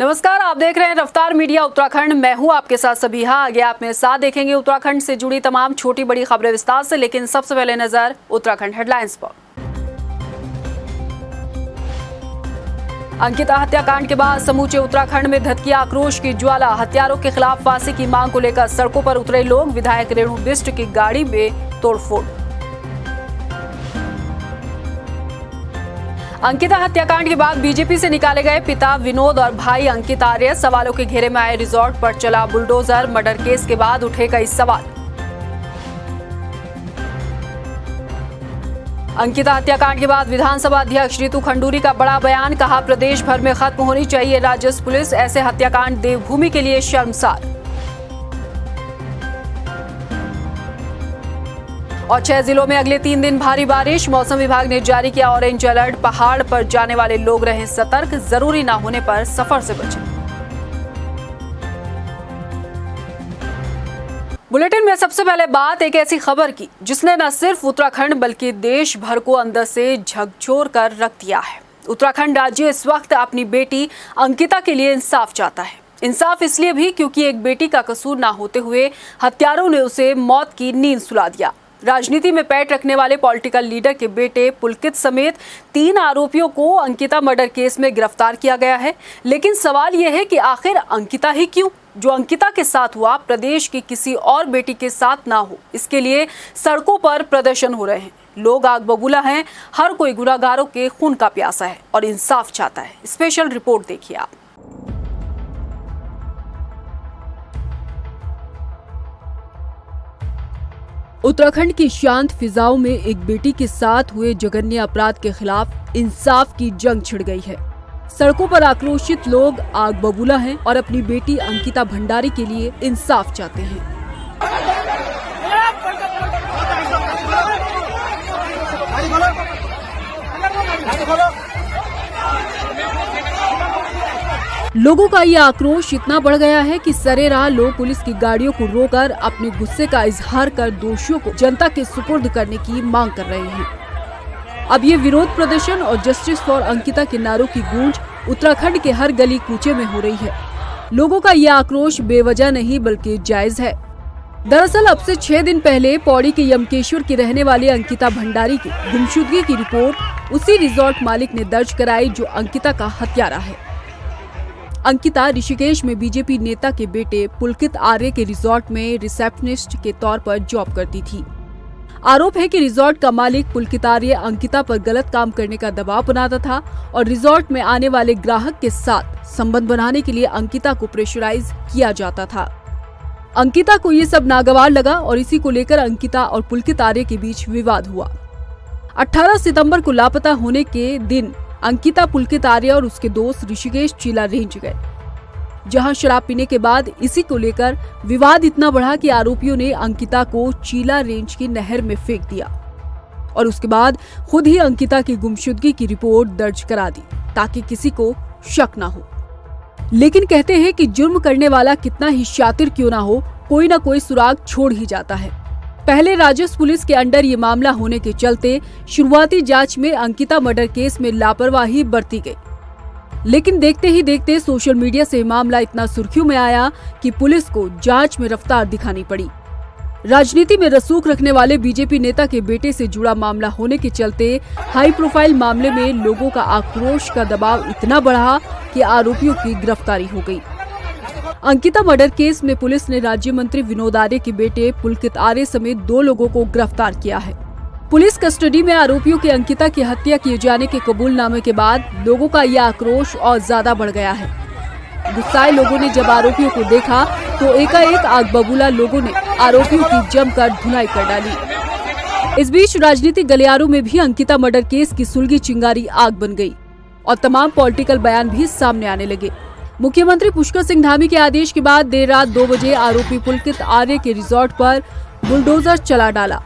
नमस्कार, आप देख रहे हैं रफ्तार मीडिया उत्तराखंड। मैं हूं आपके साथ सबिहा। आगे आप मेरे साथ देखेंगे उत्तराखंड से जुड़ी तमाम छोटी बड़ी खबरें विस्तार से, लेकिन सबसे पहले नजर उत्तराखंड हेडलाइंस पर। अंकिता हत्याकांड के बाद समूचे उत्तराखंड में धधकी आक्रोश की ज्वाला। हत्यारों के खिलाफ फांसी की मांग को लेकर सड़कों पर उतरे लोग। विधायक रेणु बिष्ट की गाड़ी में तोड़फोड़। अंकिता हत्याकांड के बाद बीजेपी से निकाले गए पिता विनोद और भाई अंकित आर्य। सवालों के घेरे में आए रिजॉर्ट पर चला बुलडोजर। मर्डर केस के बाद उठे कई सवाल। अंकिता हत्याकांड के बाद विधानसभा अध्यक्ष रितु खंडूरी का बड़ा बयान। कहा, प्रदेश भर में खत्म होनी चाहिए राजस्व पुलिस। ऐसे हत्याकांड देवभूमि के लिए शर्मसार। और 6 जिलों में अगले 3 दिन भारी बारिश। मौसम विभाग ने जारी किया ऑरेंज अलर्ट। पहाड़ पर जाने वाले लोग रहें सतर्क। जरूरी ना होने पर सफर से बचें। बुलेटिन में सबसे पहले बात एक ऐसी खबर की जिसने न सिर्फ उत्तराखंड बल्कि देश भर को अंदर से झकझोर कर रख दिया है। उत्तराखंड राज्य इस वक्त अपनी बेटी अंकिता के लिए इंसाफ चाहता है। इंसाफ इसलिए भी क्योंकि एक बेटी का कसूर ना होते हुए हत्यारों ने उसे मौत की नींद सुला दिया। राजनीति में पैठ रखने वाले पॉलिटिकल लीडर के बेटे पुलकित समेत 3 आरोपियों को अंकिता मर्डर केस में गिरफ्तार किया गया है। लेकिन सवाल यह है कि आखिर अंकिता ही क्यों? जो अंकिता के साथ हुआ प्रदेश की किसी और बेटी के साथ ना हो, इसके लिए सड़कों पर प्रदर्शन हो रहे हैं। लोग आग बबूला हैं। हर कोई गुनहगारों के खून का प्यासा है और इंसाफ चाहता है। स्पेशल रिपोर्ट देखिए आप। उत्तराखंड की शांत फिजाओं में एक बेटी के साथ हुए जघन्य अपराध के खिलाफ इंसाफ की जंग छिड़ गई है। सड़कों पर आक्रोशित लोग आग बबूला हैं और अपनी बेटी अंकिता भंडारी के लिए इंसाफ चाहते हैं। लोगों का ये आक्रोश इतना बढ़ गया है कि सरेराह लोग पुलिस की गाड़ियों को रोककर अपने गुस्से का इजहार कर दोषियों को जनता के सुपुर्द करने की मांग कर रहे हैं। अब ये विरोध प्रदर्शन और जस्टिस फॉर अंकिता के नारों की गूंज उत्तराखंड के हर गली कूचे में हो रही है। लोगों का ये आक्रोश बेवजह नहीं बल्कि जायज है। दरअसल अब से 6 दिन पहले पौड़ी के यमकेश्वर की रहने वाली अंकिता भंडारी की गुमशुदगी की रिपोर्ट उसी रिजॉर्ट मालिक ने दर्ज कराई जो अंकिता का हत्यारा है। अंकिता ऋषिकेश में बीजेपी नेता के बेटे पुलकित आर्य के रिजॉर्ट में रिसेप्शनिस्ट के तौर पर जॉब करती थी। आरोप है कि रिजॉर्ट का मालिक पुलकित आर्य अंकिता पर गलत काम करने का दबाव बनाता था और रिजॉर्ट में आने वाले ग्राहक के साथ संबंध बनाने के लिए अंकिता को प्रेशराइज किया जाता था। अंकिता को ये सब नागवार लगा और इसी को लेकर अंकिता और पुलकित आर्य के बीच विवाद हुआ। 18 सितंबर को लापता होने के दिन अंकिता, पुलकित आर्य और उसके दोस्त ऋषिकेश चीला रेंज गए, जहां शराब पीने के बाद इसी को लेकर विवाद इतना बढ़ा कि आरोपियों ने अंकिता को चीला रेंज की नहर में फेंक दिया और उसके बाद खुद ही अंकिता की गुमशुदगी की रिपोर्ट दर्ज करा दी ताकि किसी को शक ना हो। लेकिन कहते हैं कि जुर्म करने वाला कितना ही शातिर क्यों ना हो, कोई ना कोई सुराग छोड़ ही जाता है। पहले राजस्व पुलिस के अंडर ये मामला होने के चलते शुरुआती जांच में अंकिता मर्डर केस में लापरवाही बरती गई। लेकिन देखते ही देखते सोशल मीडिया से मामला इतना सुर्खियों में आया कि पुलिस को जांच में रफ्तार दिखानी पड़ी। राजनीति में रसूख रखने वाले बीजेपी नेता के बेटे से जुड़ा मामला होने के चलते हाई प्रोफाइल मामले में लोगों का आक्रोश का दबाव इतना बढ़ा कि आरोपियों की गिरफ्तारी हो गई। अंकिता मर्डर केस में पुलिस ने राज्य मंत्री विनोद आर्य के बेटे पुलकित आर्य समेत 2 लोगों को गिरफ्तार किया है। पुलिस कस्टडी में आरोपियों की अंकिता की हत्या किए जाने के कबूलनामे के बाद लोगों का यह आक्रोश और ज्यादा बढ़ गया है। गुस्साए लोगों ने जब आरोपियों को देखा तो एकाएक आग बबूला लोगों ने आरोपियों की जमकर धुनाई कर डाली। इस बीच राजनीतिक गलियारों में भी अंकिता मर्डर केस की सुलगी चिंगारी आग बन गई और तमाम पॉलिटिकल बयान भी सामने आने लगे। मुख्यमंत्री पुष्कर सिंह धामी के आदेश के बाद देर रात 2 बजे आरोपी पुलकित आर्य के रिजॉर्ट पर बुलडोजर चला डाला।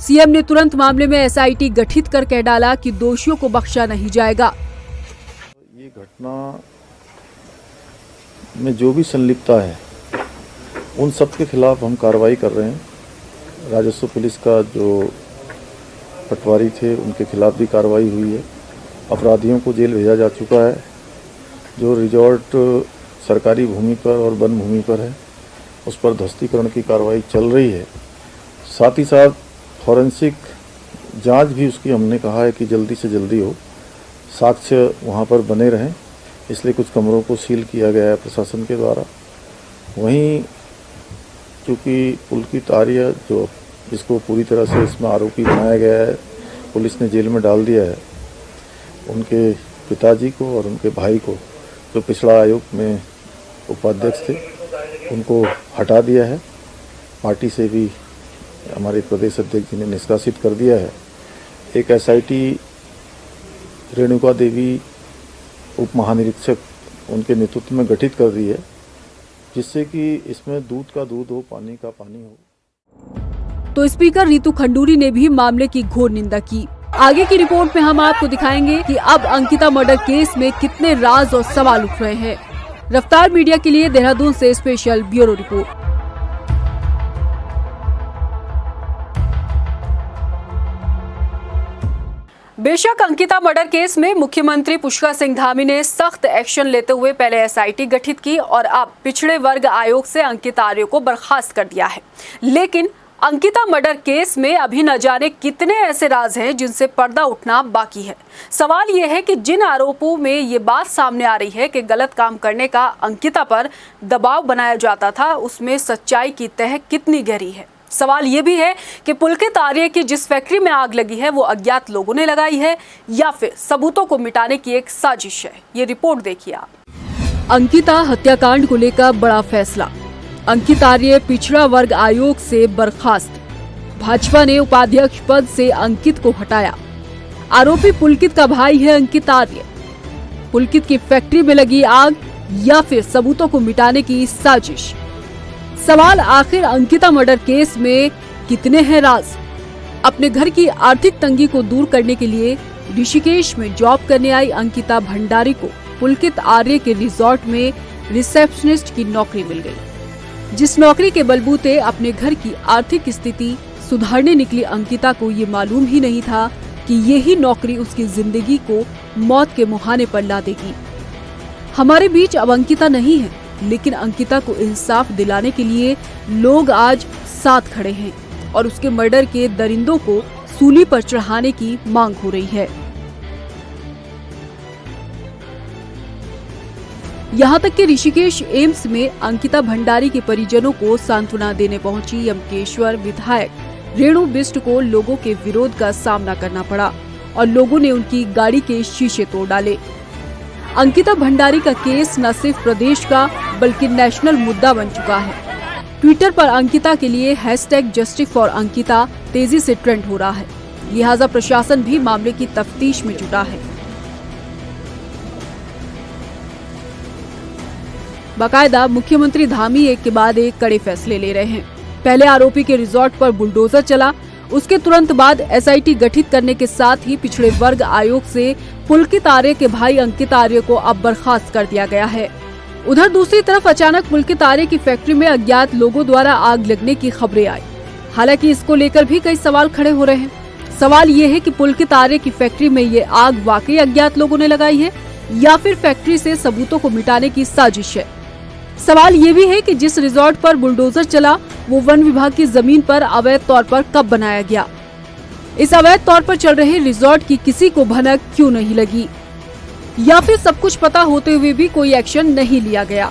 सीएम ने तुरंत मामले में एसआईटी गठित कर कह डाला कि दोषियों को बख्शा नहीं जाएगा। ये घटना में जो भी संलिप्तता है उन सब के खिलाफ हम कार्रवाई कर रहे हैं। राजस्व पुलिस का जो पटवारी थे उनके खिलाफ भी कार्रवाई हुई है। अपराधियों को जेल भेजा जा चुका है जो रिजॉर्ट सरकारी भूमि पर और वन भूमि पर है उस पर ध्वस्तीकरण की कार्रवाई चल रही है। साथ ही साथ फॉरेंसिक जांच भी उसकी हमने कहा है कि जल्दी से जल्दी हो, साक्ष्य वहाँ पर बने रहें, इसलिए कुछ कमरों को सील किया गया है प्रशासन के द्वारा। वहीं चूँकि पुलकित आर्य जो जिसको पूरी तरह से इसमें आरोपी बनाया गया है, पुलिस ने जेल में डाल दिया है, उनके पिताजी को और उनके भाई को जो पिछड़ा आयोग में उपाध्यक्ष थे उनको हटा दिया है। पार्टी से भी हमारे प्रदेश अध्यक्ष जी ने निष्कासित कर दिया है। एक एसआईटी रेणुका देवी उप महानिरीक्षक उनके नेतृत्व में गठित कर दी है, जिससे कि इसमें दूध का दूध हो, पानी का पानी हो। तो स्पीकर रितु खंडूरी ने भी मामले की घोर निंदा की। आगे की रिपोर्ट में हम आपको दिखाएंगे कि अब अंकिता मर्डर केस में कितने राज और सवाल उठ रहे हैं। रफ्तार मीडिया के लिए देहरादून से स्पेशल ब्यूरो रिपोर्ट। बेशक अंकिता मर्डर केस में मुख्यमंत्री पुष्कर सिंह धामी ने सख्त एक्शन लेते हुए पहले एसआईटी गठित की और अब पिछड़े वर्ग आयोग से अंकिता आर्य को बर्खास्त कर दिया है। लेकिन अंकिता मर्डर केस में अभी न जाने कितने ऐसे राज हैं जिनसे पर्दा उठना बाकी है। सवाल यह है कि जिन आरोपों में ये बात सामने आ रही है कि गलत काम करने का अंकिता पर दबाव बनाया जाता था, उसमें सच्चाई की तह कितनी गहरी है। सवाल ये भी है कि पुलकित आर्य की जिस फैक्ट्री में आग लगी है वो अज्ञात लोगों ने लगाई है या फिर सबूतों को मिटाने की एक साजिश है। ये रिपोर्ट देखिए आप। अंकिता हत्याकांड को लेकर बड़ा फैसला। अंकिता आर्य पिछड़ा वर्ग आयोग से बर्खास्त। भाजपा ने उपाध्यक्ष पद से अंकित को हटाया। आरोपी पुलकित का भाई है अंकित आर्य। पुलकित की फैक्ट्री में लगी आग या फिर सबूतों को मिटाने की साजिश। सवाल आखिर अंकिता मर्डर केस में कितने हैं राज। अपने घर की आर्थिक तंगी को दूर करने के लिए ऋषिकेश में जॉब करने आई अंकिता भंडारी को पुलकित आर्य के रिजॉर्ट में रिसेप्शनिस्ट की नौकरी मिल गई। जिस नौकरी के बलबूते अपने घर की आर्थिक स्थिति सुधारने निकली अंकिता को ये मालूम ही नहीं था कि यही नौकरी उसकी जिंदगी को मौत के मुहाने पर ला देगी। हमारे बीच अब अंकिता नहीं है, लेकिन अंकिता को इंसाफ दिलाने के लिए लोग आज साथ खड़े हैं और उसके मर्डर के दरिंदों को सूली पर चढ़ाने की मांग हो रही है। यहाँ तक कि ऋषिकेश एम्स में अंकिता भंडारी के परिजनों को सांत्वना देने पहुंची यमकेश्वर विधायक रेणु बिष्ट को लोगों के विरोध का सामना करना पड़ा और लोगों ने उनकी गाड़ी के शीशे तोड़ डाले। अंकिता भंडारी का केस न सिर्फ प्रदेश का बल्कि नेशनल मुद्दा बन चुका है। ट्विटर पर अंकिता के लिए #JusticeForAnkita तेजी से ट्रेंड हो रहा है। लिहाजा प्रशासन भी मामले की तफ्तीश में जुटा है। बाकायदा मुख्यमंत्री धामी एक के बाद एक कड़े फैसले ले रहे हैं। पहले आरोपी के रिजॉर्ट पर बुलडोजर चला, उसके तुरंत बाद एसआईटी गठित करने के साथ ही पिछड़े वर्ग आयोग से पुलकित आर्य के भाई अंकित आर्य को अब बर्खास्त कर दिया गया है। उधर दूसरी तरफ अचानक पुलकित आर्य की फैक्ट्री में अज्ञात लोगों द्वारा आग लगने की खबरें आई। हालांकि इसको लेकर भी कई सवाल खड़े हो रहे हैं। सवाल ये है कि पुलकित आर्य की फैक्ट्री में ये आग वाकई अज्ञात लोगों ने लगाई है या फिर फैक्ट्री से सबूतों को मिटाने की साजिश है। सवाल ये भी है कि जिस रिजॉर्ट पर बुलडोजर चला वो वन विभाग की जमीन पर अवैध तौर पर कब बनाया गया। इस अवैध तौर पर चल रहे रिजॉर्ट की किसी को भनक क्यों नहीं लगी या फिर सब कुछ पता होते हुए भी कोई एक्शन नहीं लिया गया।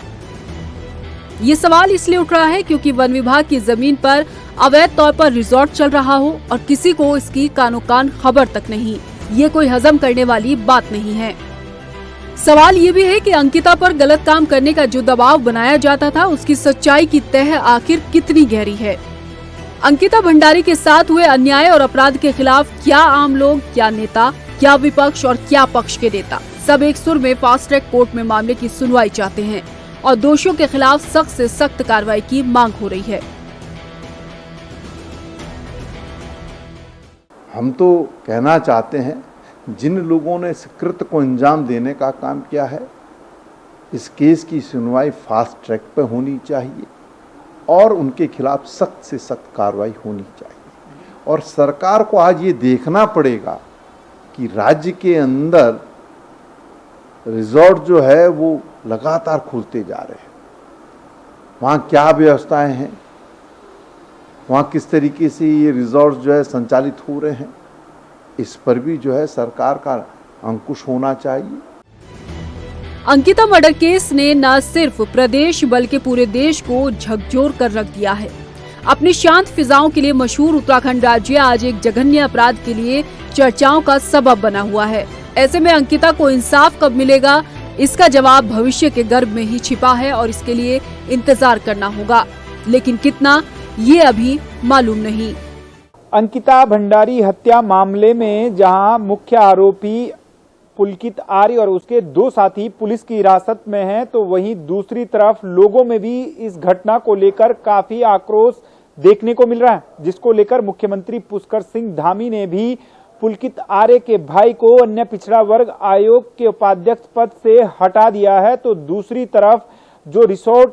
ये सवाल इसलिए उठ रहा है क्योंकि वन विभाग की जमीन पर अवैध तौर पर रिजॉर्ट चल रहा हो और किसी को इसकी कानो कान खबर तक नहीं। ये कोई हजम करने वाली बात नहीं है। सवाल ये भी है कि अंकिता पर गलत काम करने का जो दबाव बनाया जाता था उसकी सच्चाई की तह आखिर कितनी गहरी है। अंकिता भंडारी के साथ हुए अन्याय और अपराध के खिलाफ क्या आम लोग, क्या नेता, क्या विपक्ष और क्या पक्ष के नेता सब एक सुर में फास्ट ट्रैक कोर्ट में मामले की सुनवाई चाहते हैं और दोषियों के खिलाफ सख्त से सख्त कार्रवाई की मांग हो रही है। हम तो कहना चाहते हैं जिन लोगों ने इस कृत्य को अंजाम देने का काम किया है, इस केस की सुनवाई फास्ट ट्रैक पर होनी चाहिए और उनके खिलाफ सख्त से सख्त कार्रवाई होनी चाहिए। और सरकार को आज ये देखना पड़ेगा कि राज्य के अंदर रिजॉर्ट जो है वो लगातार खुलते जा रहे हैं। वहाँ क्या व्यवस्थाएं हैं, वहाँ किस तरीके से ये रिजॉर्ट जो है संचालित हो रहे हैं, इस पर भी जो है सरकार का अंकुश होना चाहिए। अंकिता मर्डर केस ने न सिर्फ प्रदेश बल्कि पूरे देश को झकझोर कर रख दिया है। अपनी शांत फिजाओं के लिए मशहूर उत्तराखंड राज्य आज एक जघन्य अपराध के लिए चर्चाओं का सबब बना हुआ है। ऐसे में अंकिता को इंसाफ कब मिलेगा, इसका जवाब भविष्य के गर्भ में ही छिपा है और इसके लिए इंतजार करना होगा, लेकिन कितना ये अभी मालूम नहीं। अंकिता भंडारी हत्या मामले में जहां मुख्य आरोपी पुलकित आर्य और उसके 2 साथी पुलिस की हिरासत में हैं, तो वहीं दूसरी तरफ लोगों में भी इस घटना को लेकर काफी आक्रोश देखने को मिल रहा है, जिसको लेकर मुख्यमंत्री पुष्कर सिंह धामी ने भी पुलकित आर्य के भाई को अन्य पिछड़ा वर्ग आयोग के उपाध्यक्ष पद से हटा दिया है। तो दूसरी तरफ जो रिसोर्ट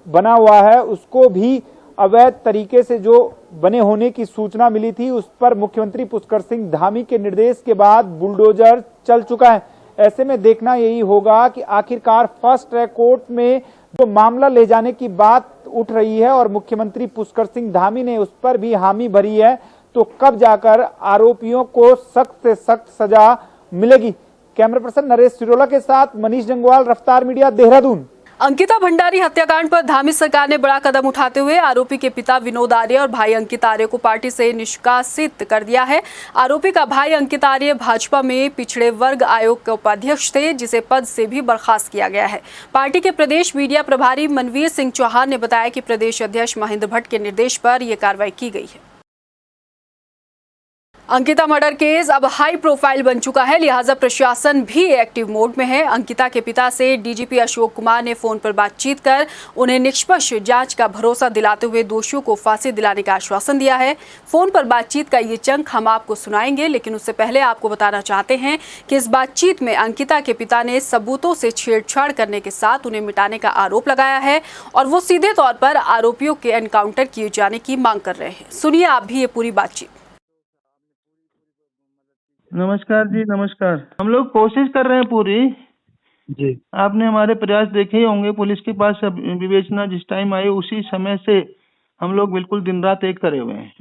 बना हुआ है उसको भी अवैध तरीके से जो बने होने की सूचना मिली थी, उस पर मुख्यमंत्री पुष्कर सिंह धामी के निर्देश के बाद बुलडोजर चल चुका है। ऐसे में देखना यही होगा कि आखिरकार फास्ट ट्रैक कोर्ट में जो मामला ले जाने की बात उठ रही है और मुख्यमंत्री पुष्कर सिंह धामी ने उस पर भी हामी भरी है, तो कब जाकर आरोपियों को सख्त से सख्त सजा मिलेगी। कैमरा पर्सन नरेश सिरोला के साथ मनीष जंगवाल, रफ्तार मीडिया, देहरादून। अंकिता भंडारी हत्याकांड पर धामी सरकार ने बड़ा कदम उठाते हुए आरोपी के पिता विनोद आर्य और भाई अंकित आर्य को पार्टी से निष्कासित कर दिया है। आरोपी का भाई अंकित आर्य भाजपा में पिछड़े वर्ग आयोग के उपाध्यक्ष थे, जिसे पद से भी बर्खास्त किया गया है। पार्टी के प्रदेश मीडिया प्रभारी मनवीर सिंह चौहान ने बताया कि प्रदेश अध्यक्ष महेंद्र भट्ट के निर्देश पर यह कार्रवाई की गई है। अंकिता मर्डर केस अब हाई प्रोफाइल बन चुका है, लिहाजा प्रशासन भी एक्टिव मोड में है। अंकिता के पिता से डीजीपी अशोक कुमार ने फोन पर बातचीत कर उन्हें निष्पक्ष जांच का भरोसा दिलाते हुए दोषियों को फांसी दिलाने का आश्वासन दिया है। फोन पर बातचीत का ये चंक हम आपको सुनाएंगे, लेकिन उससे पहले आपको बताना चाहते हैं कि इस बातचीत में अंकिता के पिता ने सबूतों से छेड़छाड़ करने के साथ उन्हें मिटाने का आरोप लगाया है और वो सीधे तौर पर आरोपियों के एनकाउंटर किए जाने की मांग कर रहे हैं। सुनिए आप भी ये पूरी बातचीत। नमस्कार जी, नमस्कार। हम लोग कोशिश कर रहे हैं पूरी जी। आपने हमारे प्रयास देखे ही होंगे। पुलिस के पास विवेचना जिस टाइम आई उसी समय से हम लोग बिल्कुल दिन रात एक करे हुए हैं।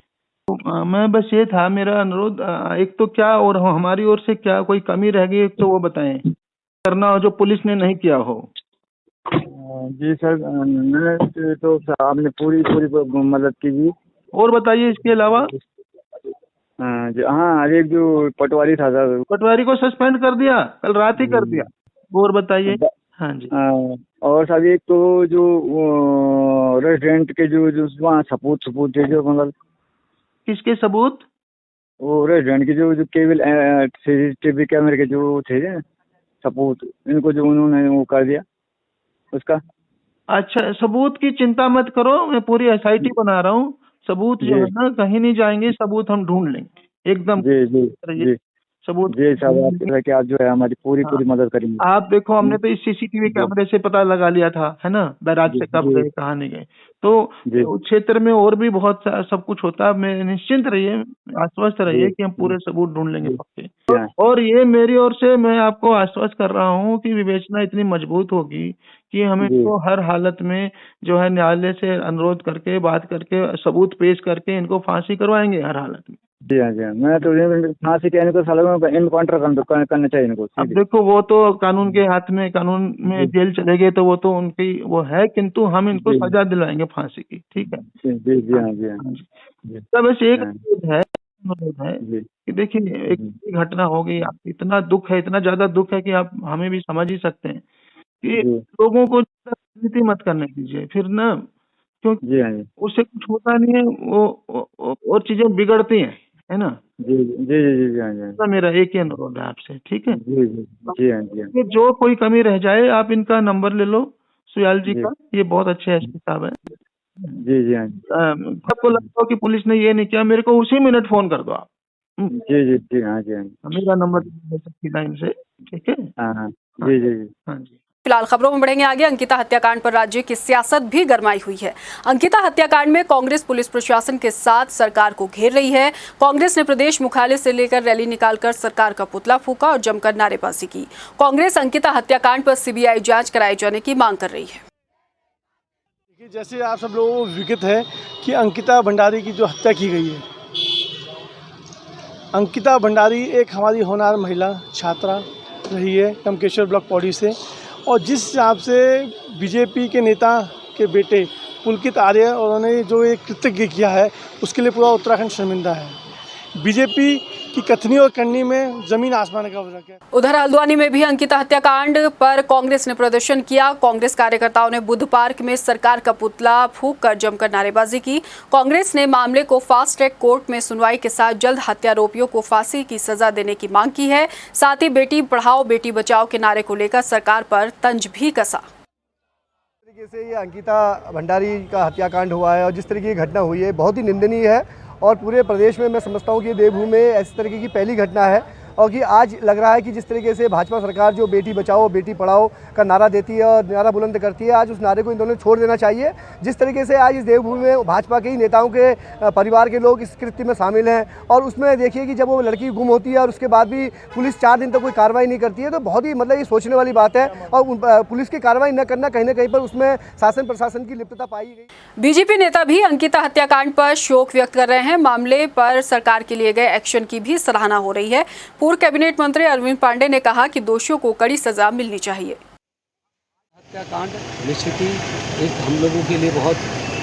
तो मैं बस ये था मेरा अनुरोध, एक तो क्या और हमारी ओर से क्या कोई कमी रह गई एक तो वो बताएं, करना हो जो पुलिस ने नहीं किया हो। जी सर, मैंने तो आपने पूरी मदद की जी। और बताइए इसके अलावा। हाँ, एक जो पटवारी था सर, पटवारी को सस्पेंड कर दिया, कल रात ही कर दिया। और बताइए। हाँ जी। और सर एक तो जो रेस्टोरेंट के जो वहाँ सबूत थे, जो मतलब किसके सबूत? वो रेस्टोरेंट के जो केबल CCTV कैमरे के जो थे सबूत, इनको जो उन्होंने वो कर दिया उसका। अच्छा, सबूत की चिंता मत करो, मैं पूरी SIT बना रहा हूँ। सबूत जो है ना कहीं नहीं जाएंगे, सबूत हम ढूंढ लेंगे एकदम। जी जी जी सबूत जी साहब, आप जो है हमारी पूरी मदद करेंगे। आप देखो, हमने तो इस CCTV कैमरे से पता लगा लिया था, है ना, बैराज से कब गए कहाँ नहीं गए। तो उस क्षेत्र में और भी बहुत सब कुछ होता है। मैं निश्चिंत रहिए, आश्वस्त रहिए कि हम पूरे सबूत ढूंढ लेंगे पक्के। और ये मेरी ओर से मैं आपको आश्वस्त कर रहा हूँ कि विवेचना इतनी मजबूत होगी कि हमें तो हर हालत में जो है न्यायालय से अनुरोध करके बात करके सबूत पेश करके इनको फांसी करवाएंगे हर हालत में। जी हाँ, जी हाँ। मैं तो फांसी के इनको एनकाउंटर करना चाहिए इनको। अब देखो, वो तो कानून के हाथ में, कानून में जेल चले गए तो वो तो उनकी वो है, किंतु हम इनको सजा दिलाएंगे फांसी की। ठीक है जी जी हाँ, जी हाँ। तो बस एक अनुरोध है कि देखिए, एक घटना हो गई, इतना दुख है, इतना ज्यादा दुख है कि आप हमें भी समझ ही सकते हैं कि लोगों को राजनीति मत करने दीजिए फिर ना, क्योंकि उससे कुछ होता नहीं है, वो और चीजें बिगड़ती हैं, है ना। जी जी जी जी हाँ। मेरा एक ही अनुरोध है आपसे, ठीक है। जी जी जी हाँ, जी हाँ। जो कोई कमी रह जाए आप इनका नंबर ले लो, सुयाल जी का, ये बहुत अच्छे SP साहब है। जी जी हाँ। आपको लगता हो कि पुलिस ने ये नहीं किया, मेरे को उसी मिनट फोन कर दो आप। जी जी जी हाँ, जी हाँ। मेरा नंबर 9 से, ठीक है। हाँ हाँ जी जी हाँ जी। फिलहाल खबरों में बढ़ेंगे आगे। अंकिता हत्याकांड पर राज्य की सियासत भी गरमाई हुई है। अंकिता हत्याकांड में कांग्रेस पुलिस प्रशासन के साथ सरकार को घेर रही है। कांग्रेस ने प्रदेश मुख्यालय से लेकर रैली निकालकर सरकार का पुतला फूंका और जमकर नारेबाजी की। कांग्रेस अंकिता हत्याकांड पर सीबीआई जांच कराए जाने की मांग कर रही है। जैसे आप सब लोगों को विदित है कि अंकिता भंडारी की जो हत्या की गई है, अंकिता भंडारी एक हमारी होनहार महिला छात्रा रही है कमकेश्वर ब्लॉक पौड़ी से, और जिस हिसाब से बीजेपी के नेता के बेटे पुलकित आर्य और उन्होंने जो एक कृत्य किया है उसके लिए पूरा उत्तराखंड शर्मिंदा है। बीजेपी की कथनी और करनी में जमीन आसमान का फर्क है। उधर हल्द्वानी में भी अंकिता हत्याकांड पर कांग्रेस ने प्रदर्शन किया। कांग्रेस कार्यकर्ताओं ने बुद्ध पार्क में सरकार का पुतला फूंककर जमकर नारेबाजी की। कांग्रेस ने मामले को फास्ट ट्रैक कोर्ट में सुनवाई के साथ जल्द हत्यारोपियों को फांसी की सजा देने की मांग की है। साथ ही बेटी पढ़ाओ बेटी बचाओ के नारे को लेकर सरकार पर तंज भी कसा। तरीके से ये अंकिता भंडारी का हत्याकांड हुआ है और जिस तरीके की घटना हुई है बहुत ही निंदनीय है, और पूरे प्रदेश में मैं समझता हूँ कि देवभूमि में ऐसी तरीके की पहली घटना है। और कि आज लग रहा है कि जिस तरीके से भाजपा सरकार जो बेटी बचाओ बेटी पढ़ाओ का नारा देती है और नारा बुलंद करती है, आज उस नारे को इन दोनों ने छोड़ देना चाहिए। जिस तरीके से आज इस देवभूमि में भाजपा के ही नेताओं के परिवार के लोग इस कृत्य में शामिल हैं, और उसमें देखिए कि जब वो लड़की गुम होती है और उसके बाद भी पुलिस 4 दिन तक कोई कार्रवाई नहीं करती है, तो बहुत ही मतलब ये सोचने वाली बात है। और पुलिस की कार्रवाई न करना कहीं ना कहीं पर उसमें शासन प्रशासन की लिप्तता पाई गई। बीजेपी नेता भी अंकिता हत्याकांड पर शोक व्यक्त कर रहे हैं। मामले पर सरकार के लिए गए एक्शन की भी सराहना हो रही है। पूर्व कैबिनेट मंत्री अरविंद पांडे ने कहा कि दोषियों को कड़ी सजा मिलनी चाहिए। हत्याकांड निश्चित ही एक हम लोगों के लिए बहुत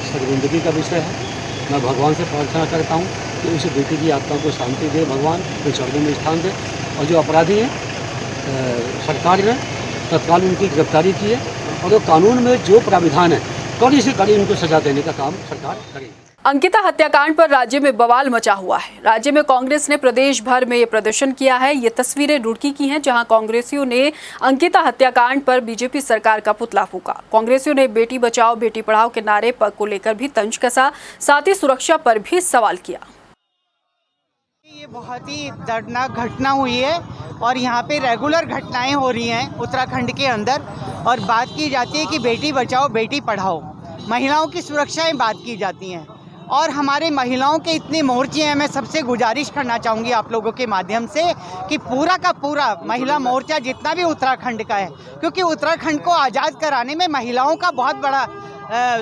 शर्मिंदगी का विषय है। मैं भगवान से प्रार्थना करता हूँ कि उस बेटी की आत्मा को शांति दे, भगवान उस स्वर्ग में स्थान दे, और जो अपराधी हैं सरकार ने तत्काल उनकी गिरफ्तारी की है, और कानून में जो प्राविधान है कड़ी से कड़ी उनको सजा देने का काम सरकार करेगी। अंकिता हत्याकांड पर राज्य में बवाल मचा हुआ है। राज्य में कांग्रेस ने प्रदेश भर में ये प्रदर्शन किया है। ये तस्वीरें रुड़की की हैं, जहां कांग्रेसियों ने अंकिता हत्याकांड पर बीजेपी सरकार का पुतला फूंका। कांग्रेसियों ने बेटी बचाओ बेटी पढ़ाओ के नारे पर को लेकर भी तंज कसा, साथ ही सुरक्षा पर भी सवाल किया। ये बहुत ही दर्दनाक घटना हुई है और यहाँ पे रेगुलर घटनाएं हो रही हैं उत्तराखंड के अंदर, और बात की जाती है कि बेटी बचाओ बेटी पढ़ाओ, महिलाओं की सुरक्षाएं बात की जाती हैं, और हमारे महिलाओं के इतने मोर्चे हैं। मैं सबसे गुजारिश करना चाहूँगी आप लोगों के माध्यम से कि पूरा का पूरा महिला मोर्चा जितना भी उत्तराखंड का है, क्योंकि उत्तराखंड को आज़ाद कराने में महिलाओं का बहुत बड़ा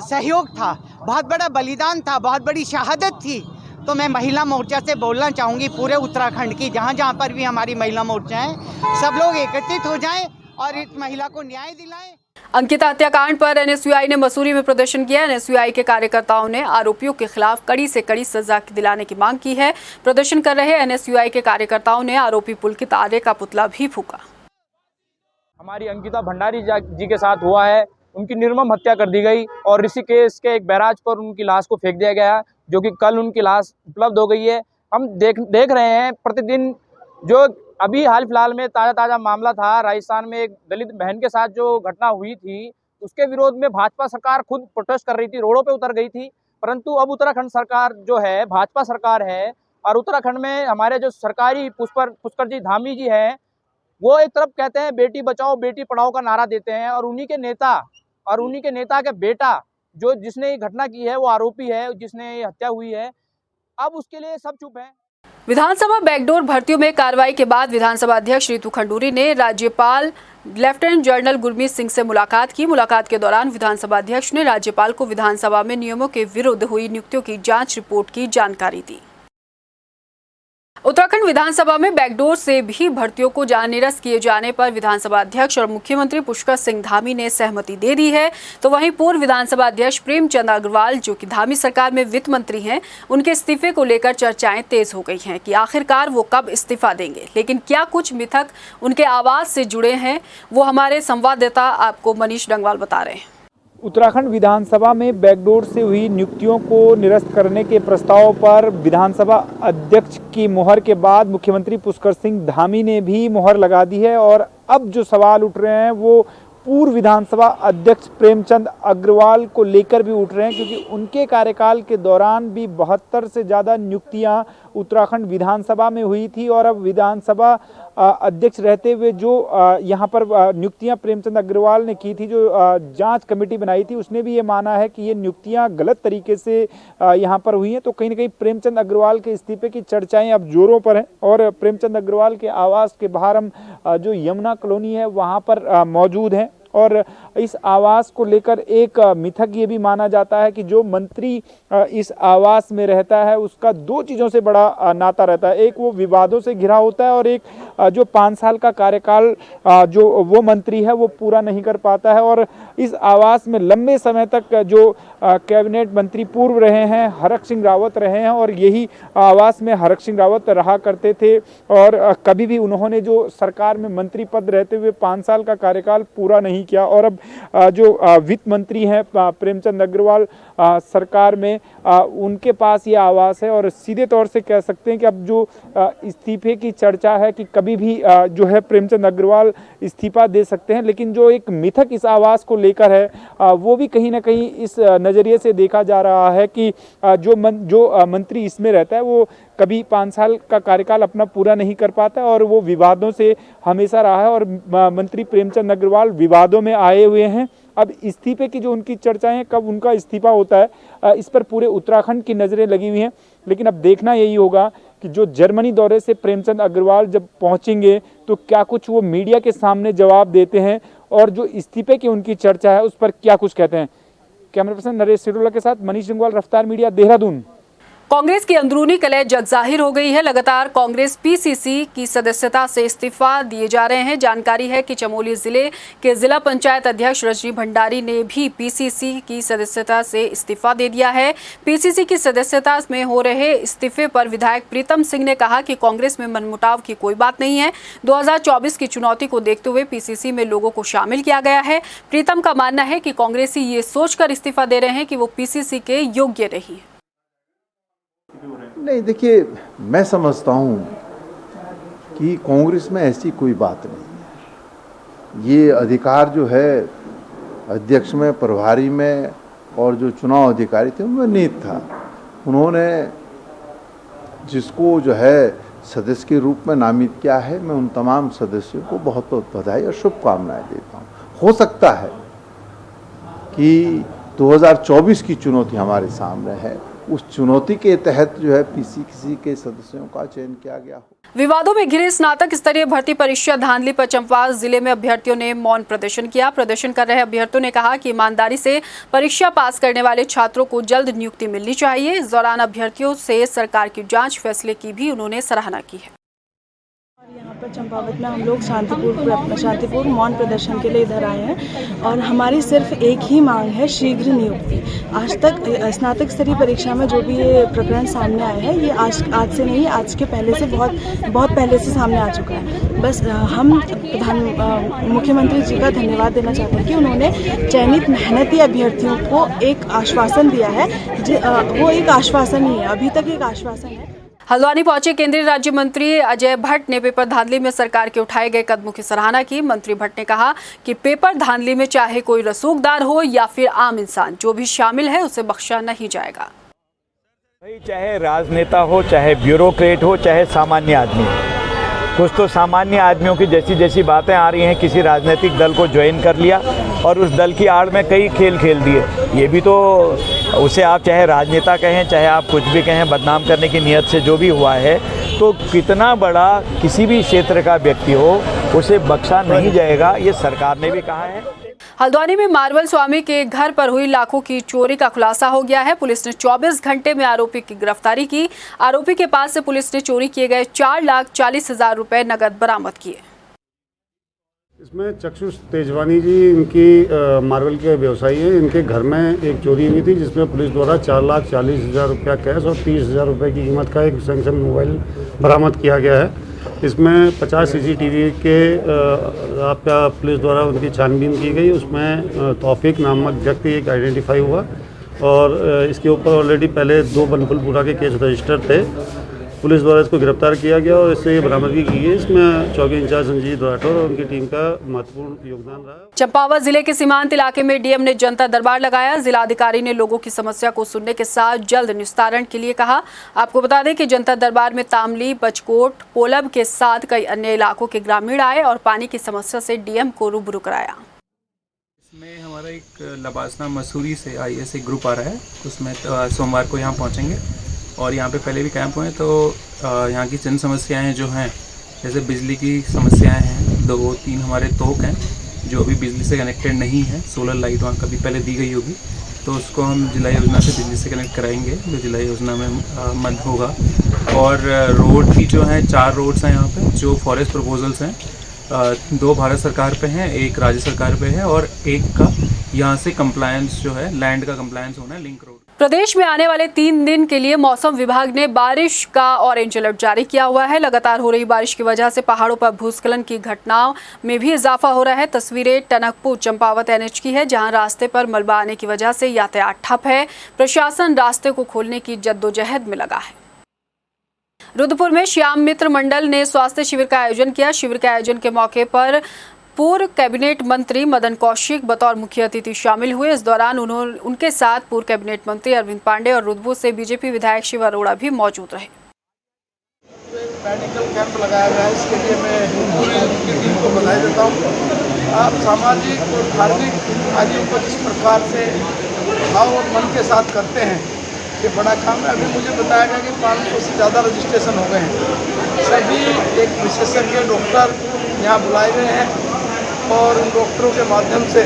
सहयोग था, बहुत बड़ा बलिदान था, बहुत बड़ी शहादत थी। तो मैं महिला मोर्चा से बोलना चाहूँगी पूरे उत्तराखंड की, जहाँ जहाँ पर भी हमारी महिला मोर्चा हैं, सब लोग एकत्रित हो जाएं और इस महिला को न्याय दिलाएं। अंकिता हत्याकांड पर एनएसयूआई ने मसूरी में प्रदर्शन किया। एनएसयूआई के कार्यकर्ताओं ने आरोपियों के खिलाफ कड़ी से कड़ी सजा दिलाने की मांग की है। प्रदर्शन कर रहे एनएसयूआई के कार्यकर्ताओं ने आरोपी पुलकित आर्य का पुतला भी फूंका। हमारी अंकिता भंडारी जी के साथ हुआ है, उनकी निर्मम हत्या कर दी गई और ऋषिकेश के एक बैराज पर उनकी लाश को फेंक दिया गया, जो कि कल उनकी लाश उपलब्ध हो गई है। हम देख रहे हैं प्रतिदिन, जो अभी हाल फिलहाल में ताज़ा मामला था राजस्थान में, एक दलित बहन के साथ जो घटना हुई थी, उसके विरोध में भाजपा सरकार खुद प्रोटेस्ट कर रही थी, रोडों पे उतर गई थी। परंतु अब उत्तराखंड सरकार जो है भाजपा सरकार है, और उत्तराखंड में हमारे जो सरकारी पुष्कर जी धामी जी हैं, वो एक तरफ कहते हैं बेटी बचाओ बेटी पढ़ाओ का नारा देते हैं, और उन्हीं के नेता के बेटा जो जिसने ये घटना की है वो आरोपी है, जिसने ये हत्या हुई है। अब उसके लिए सब चुप है। विधानसभा बैकडोर भर्तियों में कार्रवाई के बाद विधानसभा अध्यक्ष रितु खंडूरी ने राज्यपाल लेफ्टिनेंट जनरल गुरमीत सिंह से मुलाकात की। मुलाकात के दौरान विधानसभा अध्यक्ष ने राज्यपाल को विधानसभा में नियमों के विरुद्ध हुई नियुक्तियों की जांच रिपोर्ट की जानकारी दी। उत्तराखंड विधानसभा में बैकडोर से भी भर्तियों को निरस्त किए जाने पर विधानसभा अध्यक्ष और मुख्यमंत्री पुष्कर सिंह धामी ने सहमति दे दी है। तो वहीं पूर्व विधानसभा अध्यक्ष प्रेमचंद अग्रवाल, जो कि धामी सरकार में वित्त मंत्री हैं, उनके इस्तीफे को लेकर चर्चाएं तेज हो गई हैं कि आखिरकार वो कब इस्तीफा देंगे। लेकिन क्या कुछ मिथक उनके आवाज से जुड़े हैं, वो हमारे संवाददाता आपको मनीष डंगवाल बता रहे हैं। उत्तराखंड विधानसभा में बैकडोर से हुई नियुक्तियों को निरस्त करने के प्रस्ताव पर विधानसभा अध्यक्ष की मुहर के बाद मुख्यमंत्री पुष्कर सिंह धामी ने भी मुहर लगा दी है, और अब जो सवाल उठ रहे हैं वो पूर्व विधानसभा अध्यक्ष प्रेमचंद अग्रवाल को लेकर भी उठ रहे हैं, क्योंकि उनके कार्यकाल के दौरान भी 72 से ज़्यादा नियुक्तियां उत्तराखंड विधानसभा में हुई थी और अब विधानसभा अध्यक्ष रहते हुए जो यहाँ पर नियुक्तियां प्रेमचंद अग्रवाल ने की थी, जो जांच कमेटी बनाई थी, उसने भी ये माना है कि ये नियुक्तियां गलत तरीके से यहाँ पर हुई हैं। तो कहीं ना कहीं प्रेमचंद अग्रवाल के इस्तीफे की चर्चाएं अब जोरों पर हैं और प्रेमचंद अग्रवाल के आवास के बाहर हम जो यमुना कॉलोनी है वहाँ पर मौजूद हैं और इस आवास को लेकर एक मिथक ये भी माना जाता है कि जो मंत्री इस आवास में रहता है उसका दो चीज़ों से बड़ा नाता रहता है। एक वो विवादों से घिरा होता है और एक जो 5 साल का कार्यकाल जो वो मंत्री है वो पूरा नहीं कर पाता है। और इस आवास में लंबे समय तक जो कैबिनेट मंत्री पूर्व रहे हैं हरक सिंह रावत रहे हैं और यही आवास में हरक सिंह रावत रहा करते थे और कभी भी उन्होंने जो सरकार में मंत्री पद रहते हुए 5 साल का कार्यकाल पूरा नहीं किया। और अब जो वित्त मंत्री हैं प्रेमचंद अग्रवाल सरकार में उनके पास ये आवास है और सीधे तौर से कह सकते हैं कि अब जो इस्तीफे की चर्चा है कि कभी भी जो है प्रेमचंद अग्रवाल इस्तीफा दे सकते हैं, लेकिन जो एक मिथक इस आवास को लेकर है वो भी कहीं ना कहीं इस नज़रिए से देखा जा रहा है कि जो मंत्री इसमें रहता है वो कभी 5 साल का कार्यकाल अपना पूरा नहीं कर पाता और वो विवादों से हमेशा रहा है और मंत्री प्रेमचंद अग्रवाल विवादों में आए हुए हैं। अब इस्तीफे की जो उनकी चर्चाएं हैं, कब उनका इस्तीफा होता है, इस पर पूरे उत्तराखंड की नज़रें लगी हुई हैं। लेकिन अब देखना यही होगा कि जो जर्मनी दौरे से प्रेमचंद अग्रवाल जब पहुंचेंगे तो क्या कुछ वो मीडिया के सामने जवाब देते हैं और जो इस्तीफे की उनकी चर्चा है उस पर क्या कुछ कहते हैं। कैमरा पर्सन नरेश सिरोला के साथ मनीष जंगवाल, रफ्तार मीडिया, देहरादून। कांग्रेस की अंदरूनी कलह जगजाहिर हो गई है। लगातार कांग्रेस पीसीसी की सदस्यता से इस्तीफा दिए जा रहे हैं। जानकारी है कि चमोली जिले के जिला पंचायत अध्यक्ष रजनी भंडारी ने भी पीसीसी की सदस्यता से इस्तीफा दे दिया है। पीसीसी की सदस्यता में हो रहे इस्तीफे पर विधायक प्रीतम सिंह ने कहा कि कांग्रेस में मनमुटाव की कोई बात नहीं है। 2024 की चुनौती को देखते हुए पीसीसी में लोगों को शामिल किया गया है। प्रीतम का मानना है कि कांग्रेसी ये सोचकर इस्तीफा दे रहे हैं कि वो पीसीसी के योग्य नहीं। नहीं, देखिए, मैं समझता हूँ कि कांग्रेस में ऐसी कोई बात नहीं है। ये अधिकार जो है अध्यक्ष में, प्रभारी में और जो चुनाव अधिकारी थे उनमें निहित था। उन्होंने जिसको जो है सदस्य के रूप में नामित किया है, मैं उन तमाम सदस्यों को बहुत बहुत बधाई और शुभकामनाएं देता हूँ। हो सकता है कि 2024 की चुनौती हमारे सामने है, उस चुनौती के तहत जो है पीसीसी के सदस्यों का चयन किया गया हो। विवादों में घिरे स्नातक स्तरीय भर्ती परीक्षा धांधली पर चंपावत जिले में अभ्यर्थियों ने मौन प्रदर्शन किया। प्रदर्शन कर रहे अभ्यर्थियों ने कहा कि ईमानदारी से परीक्षा पास करने वाले छात्रों को जल्द नियुक्ति मिलनी चाहिए। इस दौरान अभ्यर्थियों से सरकार की जांच फैसले की भी उन्होंने सराहना की है। यहाँ पर चंपावत में हम लोग शांतिपूर्ण मौन प्रदर्शन के लिए इधर आए हैं और हमारी सिर्फ एक ही मांग है, शीघ्र नियुक्ति। आज तक स्नातक स्तरीय परीक्षा में जो भी ये प्रकरण सामने आया है ये आज से नहीं, आज के पहले से बहुत पहले से सामने आ चुका है। बस हम मुख्यमंत्री जी का धन्यवाद देना चाहते हैं कि उन्होंने चयनित मेहनती अभ्यर्थियों को एक आश्वासन दिया है। वो एक आश्वासन ही है, अभी तक एक आश्वासन है। हल्द्वानी पहुंचे केंद्रीय राज्य मंत्री अजय भट्ट ने पेपर धांधली में सरकार के उठाए गए कदमों की सराहना की। मंत्री भट्ट ने कहा कि पेपर धांधली में चाहे कोई रसूखदार हो या फिर आम इंसान, जो भी शामिल है उसे बख्शा नहीं जाएगा। चाहे राजनेता हो, चाहे ब्यूरोक्रेट हो, चाहे सामान्य आदमी, कुछ तो सामान्य आदमियों की जैसी बातें आ रही हैं, किसी राजनीतिक दल को ज्वाइन कर लिया और उस दल की आड़ में कई खेल खेल दिए। ये भी तो उसे आप चाहे राजनेता कहें, चाहे आप कुछ भी कहें, बदनाम करने की नीयत से जो भी हुआ है, तो कितना बड़ा किसी भी क्षेत्र का व्यक्ति हो उसे बख्शा नहीं जाएगा, ये सरकार ने भी कहा है। हल्द्वानी में मार्बल स्वामी के घर पर हुई लाखों की चोरी का खुलासा हो गया है। पुलिस ने 24 घंटे में आरोपी की गिरफ्तारी की। आरोपी के पास से पुलिस ने चोरी किए गए 4,40,000 रुपए नकद बरामद किए। इसमें चक्षुष तेजवानी जी इनकी मार्बल के व्यवसायी हैं। इनके घर में एक चोरी हुई थी जिसमें पुलिस द्वारा 4,40,000 रुपया कैश और 30,000 रुपये की कीमत का एक सैमसंग मोबाइल बरामद किया गया है। इसमें 50 CCTV के आपका पुलिस द्वारा उनकी छानबीन की गई। उसमें तौफीक नामक व्यक्ति एक आइडेंटिफाई हुआ और इसके ऊपर ऑलरेडी पहले 2 बनपुलपुरा के केस रजिस्टर थे पुलिस द्वारा इसको गिरफ्तार किया गया और इससे ये बरामदगी की गई। इसमें चौकी इंचार्ज संजीव राठौर और उनकी टीम का महत्वपूर्ण योगदान रहा। चंपावत जिले के सीमांत इलाके में डीएम ने जनता दरबार लगाया। जिलाधिकारी ने लोगों की समस्या को सुनने के साथ जल्द निस्तारण के लिए कहा। आपको बता दें कि जनता दरबार में तामली, बचकोट, पोलब के साथ कई अन्य इलाकों के ग्रामीण आए और पानी की समस्या से डीएम को रूबरू कराया। इसमें हमारा एक लबासना मसूरी से IAS एक ग्रुप आ रहा है, उसमें सोमवार को यहाँ पहुँचेंगे और यहाँ पे पहले भी कैंप हुए। तो यहाँ की जन समस्याएं जो हैं, जैसे बिजली की समस्याएं हैं, 2-3 हमारे तोक हैं जो अभी बिजली से कनेक्टेड नहीं है। सोलर लाइट वहाँ कभी पहले दी गई होगी, तो उसको हम जिला योजना से बिजली से कनेक्ट कराएंगे, जो जिला योजना में मद होगा। और रोड की जो है 4 रोड्स हैं यहाँ पे, जो फॉरेस्ट प्रपोजल्स हैं, 2 भारत सरकार पे हैं, 1 राज्य सरकार पे है और 1 का यहाँ से कंप्लायंस जो है, लैंड का कंप्लायंस होना है, लिंक रोड। प्रदेश में आने वाले 3 दिन के लिए मौसम विभाग ने बारिश का ऑरेंज अलर्ट जारी किया हुआ है। लगातार हो रही बारिश की वजह से पहाड़ों पर भूस्खलन की घटनाओं में भी इजाफा हो रहा है। तस्वीरें टनकपुर चंपावत NH की है, जहां रास्ते पर मलबा आने की वजह से यातायात ठप है। प्रशासन रास्ते को खोलने की जद्दोजहद में लगा है। रुद्रपुर में श्याम मित्र मंडल ने स्वास्थ्य शिविर का आयोजन किया। शिविर के आयोजन के मौके पर पूर्व कैबिनेट मंत्री मदन कौशिक बतौर मुख्य अतिथि शामिल हुए। इस दौरान उनके साथ पूर्व कैबिनेट मंत्री अरविंद पांडे और रुद्रपुर से बीजेपी विधायक शिव अरोड़ा भी मौजूद रहे। मेडिकल कैंप लगाया गया है, इसके लिए मैं पूरी टीम को बधाई देता हूँ। आप सामाजिक और धार्मिक कार्यों को जिस प्रकार से भाव और मन के साथ करते हैं, ये बड़ा काम है। अभी मुझे बताया गया कि 500 से ज़्यादा रजिस्ट्रेशन हो गए हैं। सभी एक विशेषज्ञ डॉक्टर यहाँ बुलाए गए हैं और उन डॉक्टरों के माध्यम से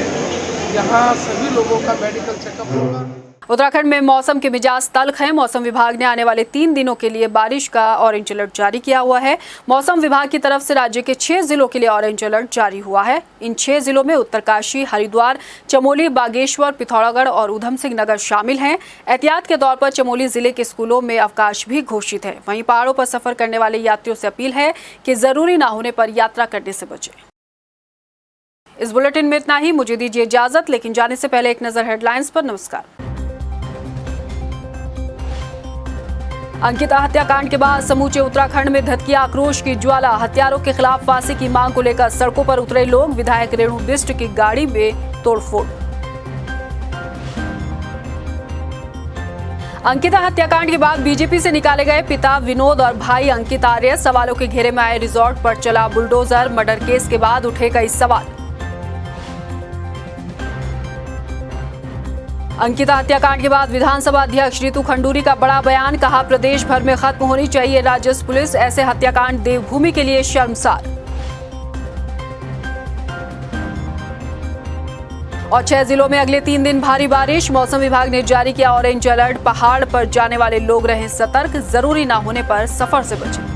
यहाँ सभी लोगों का मेडिकल चेकअप होगा। उत्तराखंड में मौसम के मिजाज तल्ख हैं। मौसम विभाग ने आने वाले 3 दिनों के लिए बारिश का ऑरेंज अलर्ट जारी किया हुआ है। मौसम विभाग की तरफ से राज्य के 6 जिलों के लिए ऑरेंज अलर्ट जारी हुआ है। इन 6 जिलों में उत्तरकाशी, हरिद्वार, चमोली, बागेश्वर, पिथौरागढ़ और उधम सिंह नगर शामिल हैं। एहतियात के तौर पर चमोली जिले के स्कूलों में अवकाश भी घोषित है। वहीं पहाड़ों पर सफर करने वाले यात्रियों से अपील है कि जरूरी न होने पर यात्रा करने से बचें। इस बुलेटिन में इतना ही। मुझे दीजिए इजाजत, लेकिन जाने से पहले एक नजर हेडलाइंस पर। नमस्कार। अंकिता हत्याकांड के बाद समूचे उत्तराखंड में धधकी आक्रोश की ज्वाला। हत्यारों के खिलाफ फांसी की मांग को लेकर सड़कों पर उतरे लोग। विधायक रेणु बिष्ट की गाड़ी में तोड़फोड़। अंकिता हत्याकांड के बाद बीजेपी से निकाले गए पिता विनोद और भाई अंकित आर्य। सवालों के घेरे में आए रिजॉर्ट पर चला बुलडोजर। मर्डर केस के बाद उठे कई सवाल। अंकिता हत्याकांड के बाद विधानसभा अध्यक्ष रितु खंडूरी का बड़ा बयान। कहा, प्रदेश भर में खत्म होनी चाहिए राजस्व पुलिस। ऐसे हत्याकांड देवभूमि के लिए शर्मसार। और 6 जिलों में अगले 3 दिन भारी बारिश। मौसम विभाग ने जारी किया ऑरेंज अलर्ट। पहाड़ पर जाने वाले लोग रहें सतर्क, जरूरी न होने पर सफर से बचें।